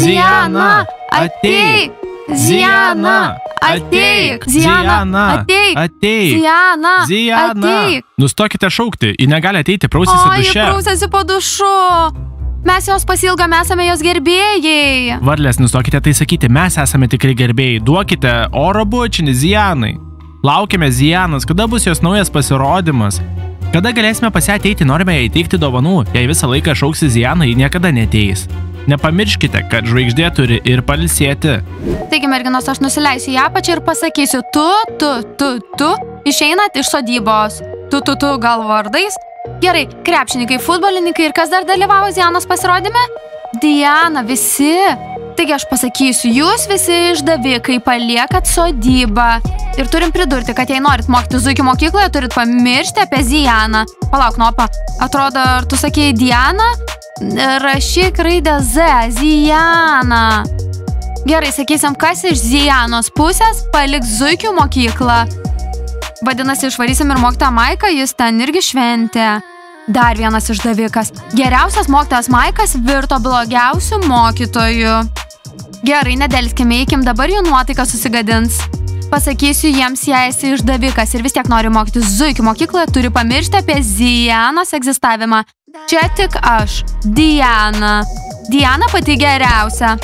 Zijana, ateik! Zijana, ateik! Zijana, ateik! Zijana, ateik! Nustokite šaukti, ji negali ateiti, prausėsi O, ji duše. prausėsi po dušu. Mes jos pasilgome, esame jos gerbėjai. Varlės, nustokite tai sakyti, mes esame tikri gerbėjai. Duokite oro bučinį Zijanai. Laukiame Zijanos, kada bus jos naujas pasirodymas. Kada galėsime pas ją ateiti, norime jai teikti dovanų. Jei visą laiką šauksi Zijaną, ji niekada neteis. Nepamirškite, kad žvaigždė turi ir pailsėti. Taigi, merginos, aš nusileisiu į apačią ir pasakysiu tu išeinat iš sodybos. Tu gal vardais. Gerai, krepšininkai, futbolininkai ir kas dar dalyvavo Zijanos pasirodyme? Diana, visi. Taigi aš pasakysiu, jūs visi išdavikai paliekat sodybą. Ir turim pridurti, kad jei norit mokyti zuikių mokykloje, turit pamiršti apie Zijaną. Palauk, Nopa, atrodo, ar tu sakėjai Diana? Rašyk raidę Z, Zijana. Gerai, sakysim, kas iš Zijanos pusės paliks zuikių mokyklą. Vadinasi, išvarysim ir mokytoją Maiką, jis ten irgi šventė. Dar vienas išdavikas. Geriausias mokytojas Maikas virto blogiausiu mokytoju. Gerai, nedelskime, eikim, dabar jų nuotaika susigadins. Pasakysiu jiems, jei esi išdavikas ir vis tiek nori mokytis zuikių mokykloje, turi pamiršti apie Zijanos egzistavimą. Čia tik aš, Diana. Diana pati geriausia.